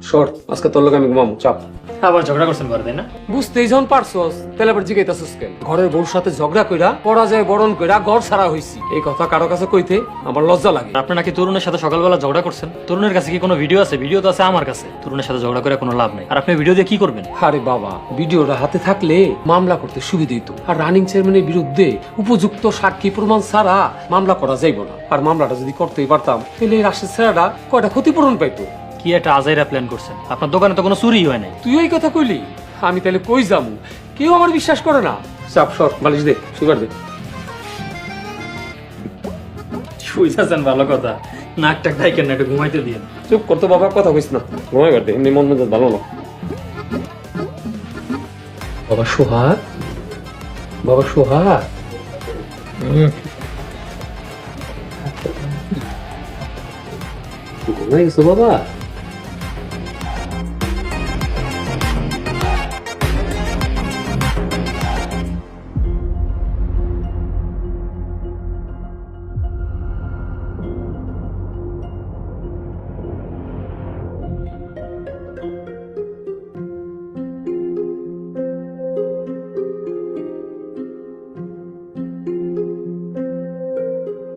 Short আজকে তোর লোক আমি ঘুমাবো, চাপ। আবার ঝগড়া করছেন ঘরে, তাই না? বুঝতেই যখন পারছস তাহলে আবার জিগাইতাছস কেন? ঘরের বউর সাথে ঝগড়া কইরা পরাজয় বরণ কইরা ঘর ছাড়া হইছি, এই কথা কারো কাছে কইতে আমার লজ্জা লাগে। আপনি নাকি তরুণের সাথে সকালবেলা ঝগড়া করছেন। তরুণের কাছে কি কোনো ভিডিও আছে? ভিডিও তো আছে আমার কাছে। তরুণের সাথে ঝগড়া করে কোনো লাভ নেই। আর আপনি ভিডিও দিয়ে কি করবেন? আরে বাবা, ভিডিওটা হাতে থাকলে মামলা করতে সুবিধা হইতো। আর রানিং চেয়ারম্যানের বিরুদ্ধে উপযুক্ত সাক্ষী প্রমাণ ছাড়া মামলা করা যাইব না। আর মামলাটা যদি করতেই পারতাম তাহলে এই রাশেদ ছেলেটা কয়টা ক্ষতিপূরণ পাইতো। কি একটা আজাইরা প্ল্যান করছেন। আপনার দোকানে তো কোনো চুরি হয় নাই। তুই এই কথা কইলি, আমি তাহলে কই যাবো? কেউ আমার বিশ্বাস করে না। চাপ সর, বালিশ দে, সুগার দে। শুইতেছেন ভালো কথা, নাক টাক ঢাইকেন না, একটু ঘুমাইতে দিয়ে। চুপ করতো বাবা, কথা কইস না, ঘুমাই দে, এমনি মন মেজাজ ভালো না। বাবা সোহাগ, বাবা সোহাগ, ঘুমাই গেছো বাবা?